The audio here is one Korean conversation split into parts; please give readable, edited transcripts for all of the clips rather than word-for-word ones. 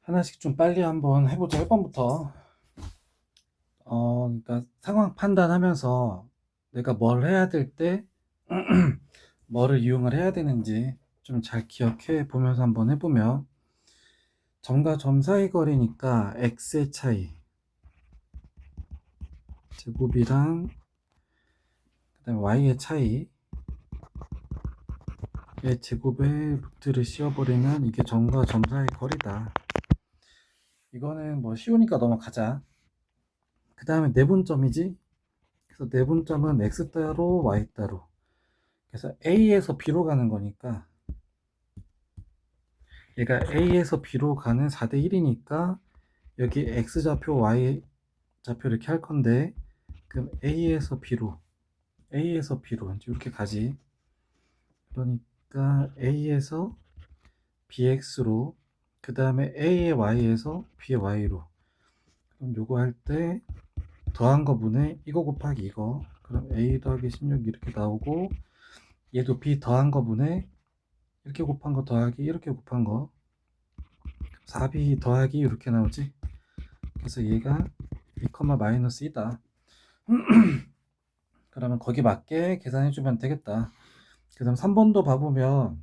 하나씩 좀 빨리 한번 해보자. 1번부터. 그러니까 상황 판단하면서 내가 뭘 해야 될 때, 뭐를 이용을 해야 되는지 좀 잘 기억해 보면서 한번 해보면, 점과 점 사이 거리니까 x의 차이, 제곱이랑 그다음에 y의 차이, 의 제곱에 루트를 씌워버리면 이게 점과 점 사이 거리다. 이거는 뭐 쉬우니까 넘어가자. 그 다음에 내분점이지. 그래서 내분점은 x 따로 y 따로. 그래서 A에서 B로 가는 거니까 얘가 A에서 B로 가는 4대 1이니까 여기 X좌표, Y좌표 이렇게 할 건데, 그럼 A에서 B로 이제 이렇게 가지. 그러니까 A에서 BX로, 그 다음에 A의 Y에서 B의 Y로. 그럼 요거 할 때 더한 거 분의 이거 곱하기 이거, 그럼 A 더하기 16 이렇게 나오고, 얘도 B 더한 거 분의 이렇게 곱한 거 더하기 이렇게 곱한 거, 4b 더하기 이렇게 나오지. 그래서 얘가 2, 마이너스 2다. 그러면 거기 맞게 계산해 주면 되겠다. 그 다음 3번도 봐보면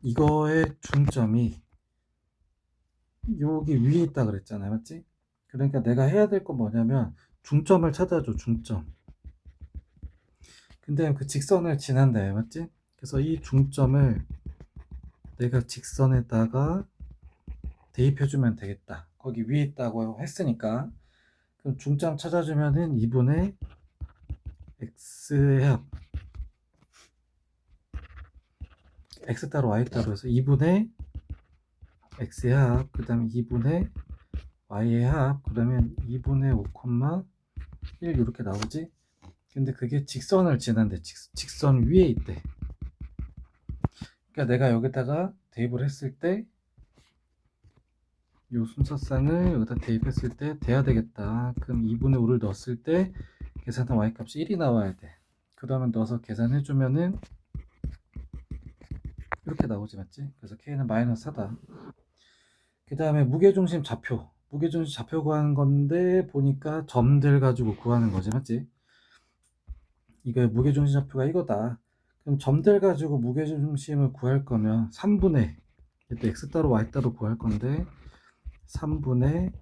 이거의 중점이 여기 위에 있다 그랬잖아요, 맞지? 그러니까 내가 해야 될 건 뭐냐면 중점을 찾아줘. 중점. 근데 그 직선을 지난다, 맞지? 그래서 이 중점을 내가 직선에다가 대입해주면 되겠다. 거기 위에 있다고 했으니까. 그럼 중점 찾아주면은 2분의 x의 합, x 따로 y 따로 해서 2분의 x의 합, 그 다음에 2분의 y의 합, 그러면 2분의 5, 1 이렇게 나오지. 근데 그게 직선을 지난대. 직선 위에 있대. 그러니까 내가 여기다가 대입을 했을 때 이 순서쌍을 여기다 대입했을 때 돼야 되겠다. 그럼 2분의 5를 넣었을 때 계산한 y값이 1이 나와야 돼. 그 다음에 넣어서 계산해 주면은 이렇게 나오지, 맞지? 그래서 k는 마이너스 4다. 그 다음에 무게중심 좌표 구하는 건데 보니까 점들 가지고 구하는 거지, 맞지? 이거 무게중심 좌표가 이거다. 그럼 점들 가지고 무게중심을 구할 거면 3분의, 이때 x 따로 y 따로 구할 건데 3분의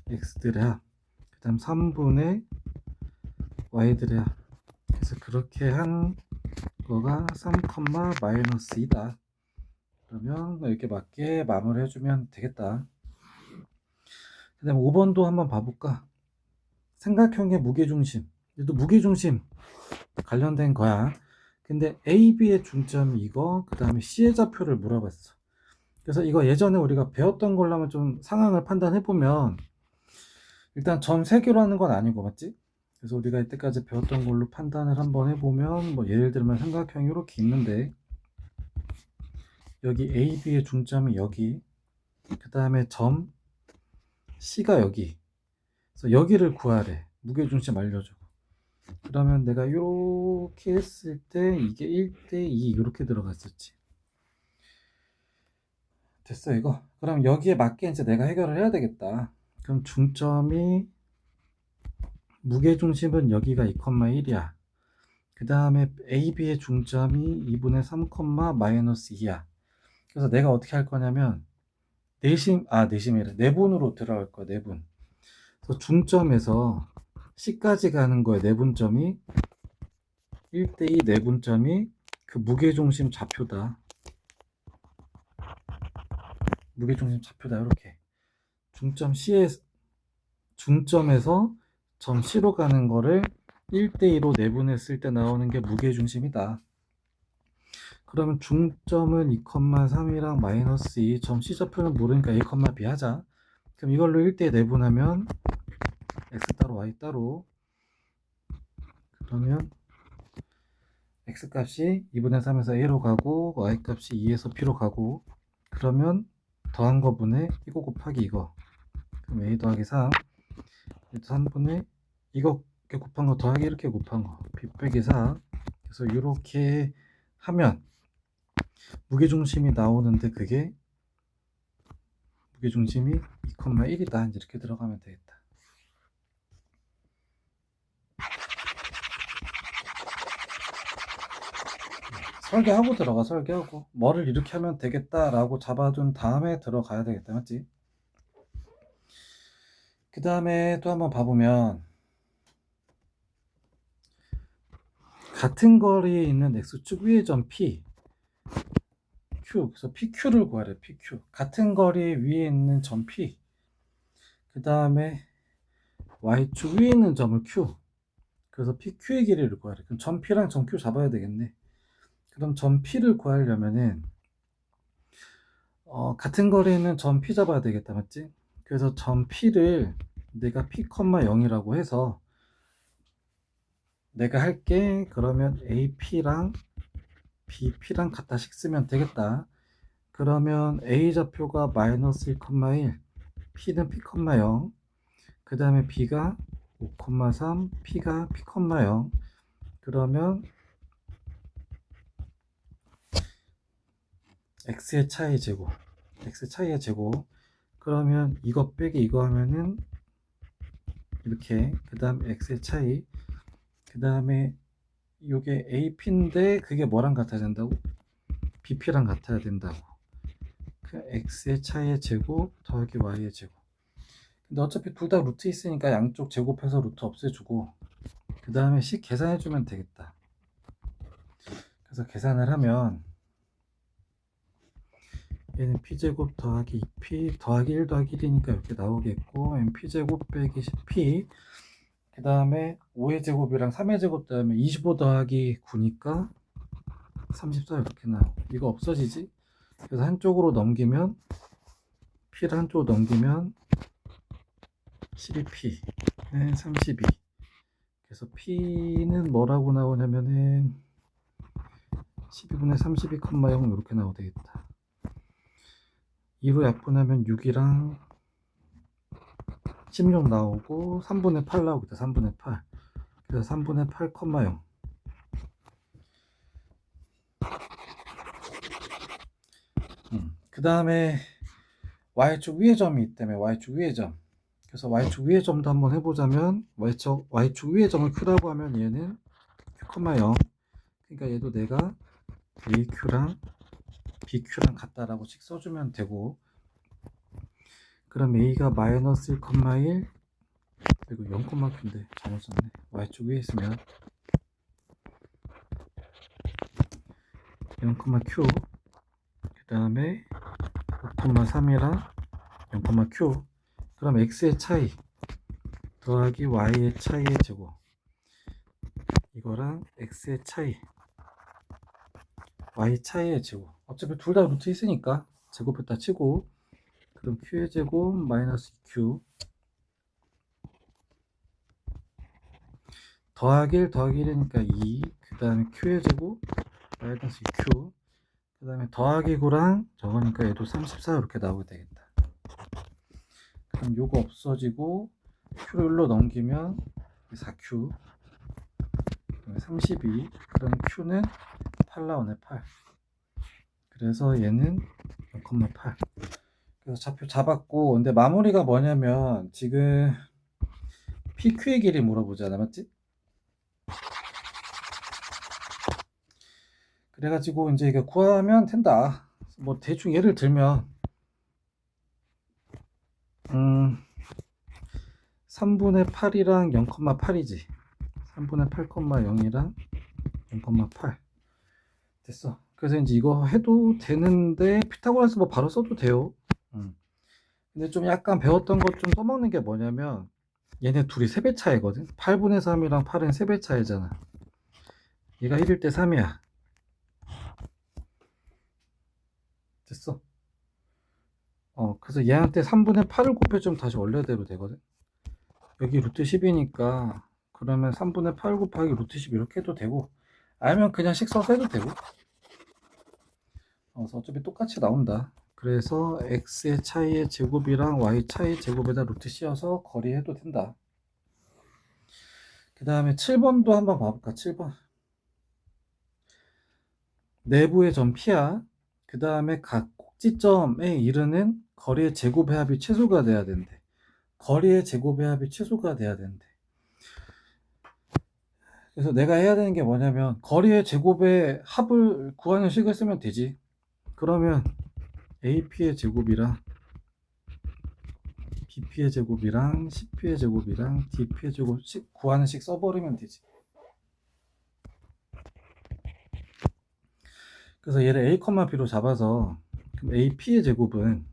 x들의 합, 그 다음 3분의 y들의 합. 그래서 그렇게 한 거가 3, 마이너스 2다. 그러면 이렇게 맞게 마무리 해주면 되겠다. 그 다음에 5번도 한번 봐볼까? 삼각형의 무게중심. 얘도 무게중심 관련된 거야. 근데 A, B의 중점이 이거, 그 다음에 C의 좌표를 물어봤어. 그래서 이거 예전에 우리가 배웠던 걸로 하면 좀 상황을 판단해보면, 일단 점 3개로 하는 건 아니고, 맞지? 그래서 우리가 이때까지 배웠던 걸로 판단을 한번 해보면, 뭐 예를 들면 삼각형이 이렇게 있는데, 여기 A, B의 중점이 여기, 그 다음에 점 C가 여기. 그래서 여기를 구하래. 무게중심 알려줘. 그러면 내가 이렇게 했을 때 이게 1대2 이렇게 들어갔었지. 됐어 이거. 그럼 여기에 맞게 이제 내가 해결을 해야 되겠다. 그럼 중점이, 무게중심은 여기가 2,1이야. 그 다음에 AB의 중점이 2분의 3, 마이너스 2야. 그래서 내가 어떻게 할 거냐면 내심이래. 내분으로 들어갈 거야. 내분. 그래서 중점에서 C까지 가는 거야. 내분점이 1대2 내분점이 그 무게중심 좌표다. 무게중심 좌표다. 이렇게 중점에서 점 C로 가는 거를 1대2로 내분했을 때 나오는 게 무게중심이다. 그러면 중점은 2,3이랑 마이너스 2, 점 C 좌표는 모르니까 A, B 하자. 그럼 이걸로 1대2 내분하면 X 따로 Y 따로, 그러면 X 값이 2분의 3에서 A로 가고 Y 값이 2에서 B로 가고, 그러면 더한 거 분의 이거 곱하기 이거, 그럼 A 더하기 3, 3분의 이거 이렇게 곱한 거 더하기 이렇게 곱한 거, B 빼기 4. 그래서 이렇게 하면 무게중심이 나오는데 그게 무게중심이 2,1이다. 이렇게 들어가면 되겠다. 설계하고 들어가. 설계하고 뭐를 이렇게 하면 되겠다라고 잡아둔 다음에 들어가야 되겠다. 맞지? 그 다음에 또 한번 봐보면 같은 거리에 있는 X축 위의 점 P Q, 그래서 PQ를 구하래. PQ 같은 거리 위에 있는 점 P, 그 다음에 Y축 위에 있는 점을 Q, 그래서 PQ의 길이를 구하래. 그럼 점 P랑 점 Q 잡아야 되겠네. 그럼 점 P를 구하려면은 같은 거리에 있는 점 P 잡아야 되겠다. 맞지? 그래서 점 P를 내가 P, 0이라고 해서 내가 할게. 그러면 AP랑 BP랑 같다씩 쓰면 되겠다. 그러면 A 좌표가 마이너스 1,1, P는 P, 0, 그 다음에 B가 5,3, P가 P, 0. 그러면 X의 차이 제곱, X 차이의 제곱. 그러면 이거 빼기 이거 하면은 이렇게. 그 다음에 X의 차이, 그 다음에 이게 AP인데 그게 뭐랑 같아야 된다고? BP랑 같아야 된다고. 그 X의 차이의 제곱 더하기 Y의 제곱. 근데 어차피 둘 다 루트 있으니까 양쪽 제곱해서 루트 없애주고, 그 다음에 식 계산해주면 되겠다. 그래서 계산을 하면 얘는 P제곱 더하기 2P 더하기 1 더하기 1이니까 이렇게 나오겠고, P제곱 빼기 10P, 그 다음에 5의 제곱이랑 3의 제곱 다음에 25 더하기 9니까 34 이렇게 나오고, 이거 없어지지? 그래서 한쪽으로 넘기면, P를 한쪽으로 넘기면 12P 32. 그래서 P는 뭐라고 나오냐면은 12분의 32,0 이렇게 나오면 되겠다. 2로 약분하면 6이랑 16 나오고 3분의 8 나오겠다. 3분의 8. 그래서 3분의 8,0. 그 다음에 Y축 위의 점이 있다며. Y축 위의 점. 그래서 Y축 위의 점도 한번 해보자면, Y축 위의 점을 Q라고 하면 얘는 Q, 0. 그러니까 얘도 내가 AQ랑 BQ랑 같다라고 씩 써주면 되고, 그럼 A가 마이너스 1,1, 그리고 0,Q인데 잘못 썼네. Y축 위에 있으면 0,Q, 그 다음에 5,3이랑 0,Q, 그럼 X의 차이 더하기 Y의 차이의 제곱, 이거랑 X의 차이 Y 차이의 제곱. 어차피 둘 다 루트 있으니까 제곱했다 치고, 그럼 Q의 제곱 마이너스 Q 더하기 1 더하기 1이니까 2, 그 다음에 Q의 제곱 마이너스 Q, 그 다음에 더하기 9랑 저거니까 얘도 34 이렇게 나오게 되겠다. 그럼 요거 없어지고 Q를 일로 넘기면 4Q, 32, 그럼 Q는 8 나오네. 8. 그래서 얘는 0,8. 그래서 좌표 잡았고, 근데 마무리가 뭐냐면 지금 PQ의 길이 물어보잖아. 맞지? 그래가지고 이제 이거 구하면 된다. 뭐 대충 예를 들면 3분의 8이랑 0,8이지. 3분의 8,0이랑 0,8 됐어. 그래서 이제 이거 해도 되는데 피타고라스 뭐 바로 써도 돼요. 근데 좀 약간 배웠던 것 좀 써먹는 게 뭐냐면, 얘네 둘이 3배 차이거든. 8분의 3이랑 8은 3배 차이잖아. 얘가 1일 때 3이야. 됐어. 그래서 얘한테 3분의 8을 곱해주면 다시 원래대로 되거든. 여기 루트 10이니까 그러면 3분의 8 곱하기 루트 10 이렇게 해도 되고, 아니면 그냥 식 써서 해도 되고. 그래서 어차피 똑같이 나온다. 그래서 x의 차이의 제곱이랑 y 차이의 제곱에다 루트 씌워서 거리해도 된다. 그 다음에 7번도 한번 봐볼까. 7번 내부의 점 P야. 그 다음에 각 꼭지점에 이르는 거리의 제곱의 합이 최소가 돼야 된대. 거리의 제곱의 합이 최소가 돼야 된대. 그래서 내가 해야 되는 게 뭐냐면 거리의 제곱의 합을 구하는 식을 쓰면 되지. 그러면 AP의 제곱이랑 BP의 제곱이랑 CP의 제곱이랑 DP의 제곱씩 구하는 식 써버리면 되지. 그래서 얘를 A, B로 잡아서 그럼 AP의 제곱은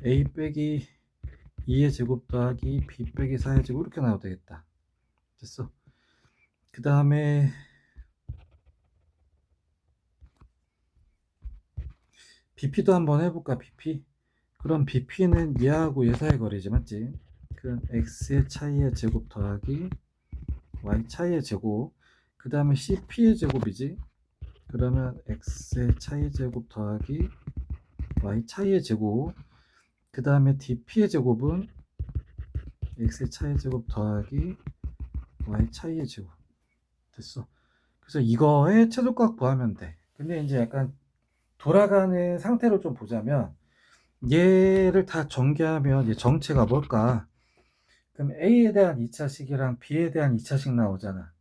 A 빼기 2의 제곱 더하기 B 빼기 4의 제곱 이렇게 나와도 되겠다. 됐어. 그 다음에 BP도 한번 해볼까? BP. 그럼 BP는 얘하고 얘 사이 거리지, 맞지? 그럼 X의 차이의 제곱 더하기 Y 차이의 제곱. 그 다음에 CP의 제곱이지. 그러면 X의 차이의 제곱 더하기 Y 차이의 제곱. 그 다음에 DP의 제곱은 X의 차이의 제곱 더하기 Y 차이의 제곱. 됐어. 그래서 이거의 최소값 구하면 돼. 근데 이제 약간 돌아가는 상태로 좀 보자면 얘를 다 전개하면 얘 정체가 뭘까? 그럼 A에 대한 2차식이랑 B에 대한 2차식 나오잖아.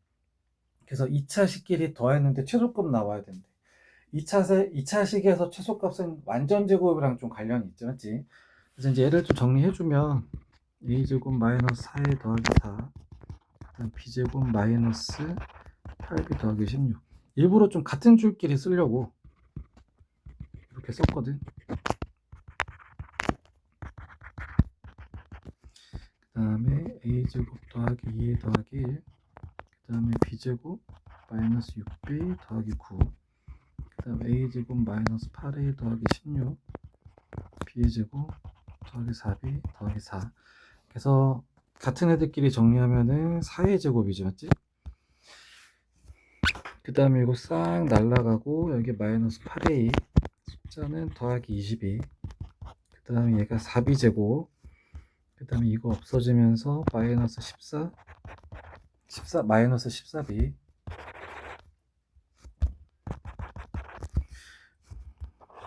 그래서 2차식끼리 더했는데 최소값 나와야 된대. 2차식에서 최소값은 완전 제곱이랑 좀 관련이 있지, 맞지? 그래서 이제 얘를 좀 정리해주면 A제곱 마이너스 4에 더하기 4, 그다음 B제곱 마이너스 8B 더하기 16. 일부러 좀 같은 줄끼리 쓰려고 이렇게 썼거든. 그 다음에 A제곱 더하기 2 더하기 1, 그 다음에 B제곱 마이너스 6B 더하기 9, 그 다음에 A제곱 마이너스 8A 더하기 16, B제곱 더하기 4B 더하기 4. 그래서 같은 애들끼리 정리하면은 4의 제곱이지, 맞지? 그 다음에 이거 싹 날라가고 여기 마이너스 8A, 숫자는 더하기 22, 그 다음에 얘가 4B제곱, 그 다음에 이거 없어지면서 마이너스 14 마이너스 14B,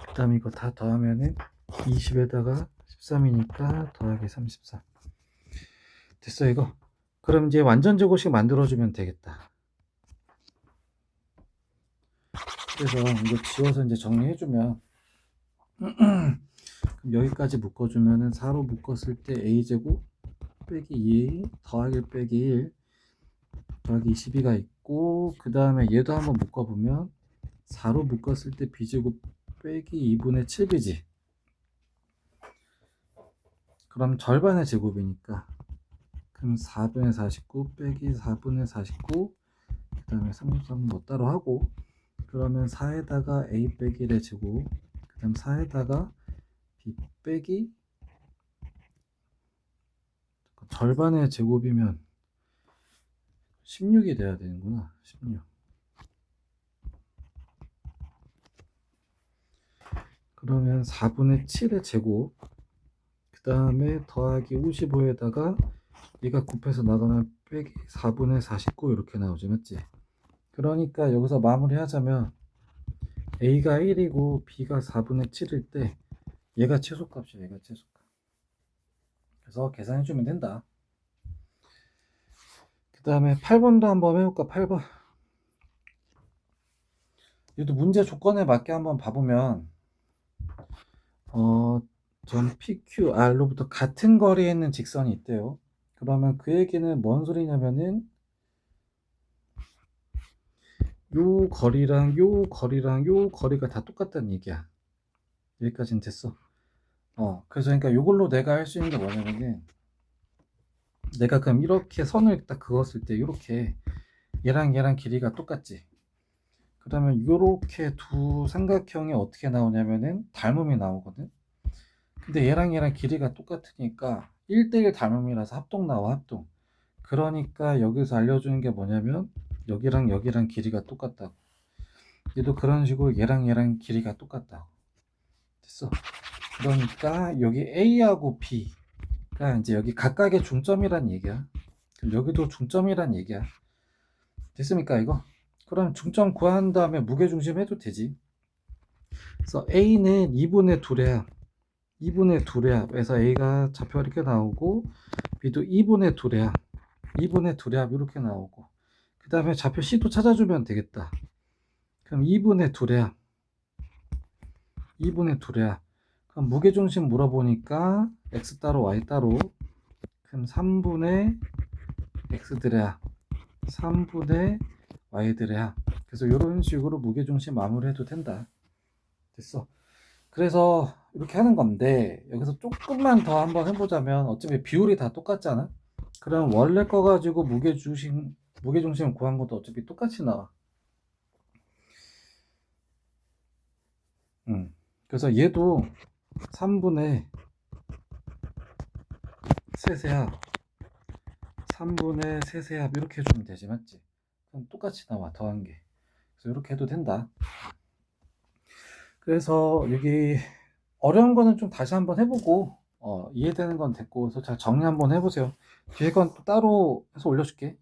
그 다음에 이거 다 더하면은 20에다가 13이니까 더하기 34. 됐어 이거. 그럼 이제 완전 제곱식 만들어주면 되겠다. 그래서 이거 지워서 이제 정리해주면 그럼 여기까지 묶어주면은 4로 묶었을 때 A제곱 빼기 2 더하기 1 빼기 1 더하기 22가 있고, 그 다음에 얘도 한번 묶어보면 4로 묶었을 때 B제곱 빼기 2분의 7B지. 그럼 절반의 제곱이니까 그럼 4분의 49 빼기 4분의 49, 그 다음에 33은 뭐 따로 하고, 그러면 4에다가 A 빼기 1의 제곱, 그 다음 4에다가 B 빼기 절반의 제곱이면 16이 돼야 되는구나. 16. 그러면 4분의 7의 제곱, 그 다음에 더하기 55에다가 얘가 곱해서 나가면 빼기 4분의 49 이렇게 나오지, 맞지? 그러니까 여기서 마무리하자면 A가 1이고 B가 4분의 7일 때 얘가 최소값이야. 얘가 최소값. 그래서 계산해주면 된다. 그 다음에 8번도 한번 해볼까? 8번. 얘도 문제 조건에 맞게 한번 봐보면 점 PQR로부터 같은 거리에 있는 직선이 있대요. 그러면 그 얘기는 뭔 소리냐면은 요 거리랑 요 거리랑 요 거리가 다 똑같다는 얘기야. 여기까지는 됐어. 그래서 그러니까 요걸로 내가 할 수 있는 게 뭐냐면은 내가 그럼 이렇게 선을 딱 그었을 때 이렇게 얘랑 얘랑 길이가 똑같지. 그러면 요렇게 두 삼각형이 어떻게 나오냐면은 닮음이 나오거든. 근데 얘랑 얘랑 길이가 똑같으니까 1대1 닮음이라서 합동 나와, 합동. 그러니까 여기서 알려주는 게 뭐냐면 여기랑 여기랑 길이가 똑같다고. 얘도 그런 식으로 얘랑 얘랑 길이가 똑같다고. 됐어. 그러니까 여기 A하고 B가 이제 여기 각각의 중점이란 얘기야. 그럼 여기도 중점이란 얘기야. 됐습니까 이거? 그럼 중점 구한 다음에 무게중심 해도 되지. 그래서 A는 2분의 2래야. 2분의 2례합에서 A가 좌표가 이렇게 나오고 B도 2분의 2례합 2분의 2례합 이렇게 나오고 그 다음에 좌표 C도 찾아주면 되겠다. 그럼 2분의 2례합 2분의 2례합 그럼 무게중심 물어보니까 X 따로 Y 따로 그럼 3분의 X드레합 3분의 Y드레합 그래서 이런 식으로 무게중심 마무리해도 된다. 됐어. 그래서 이렇게 하는 건데 여기서 조금만 더 한번 해보자면 어차피 비율이 다 똑같잖아. 그럼 원래 거 가지고 무게중심 구한 것도 어차피 똑같이 나와. 그래서 얘도 3분의 세세합 3분의 세세합 이렇게 해주면 되지 맞지? 그럼 똑같이 나와 더한 게. 그래서 이렇게 해도 된다. 그래서 여기 어려운 거는 좀 다시 한번 해보고 이해되는 건 됐고 그래서 잘 정리 한번 해보세요. 뒤에 건 또 따로 해서 올려줄게.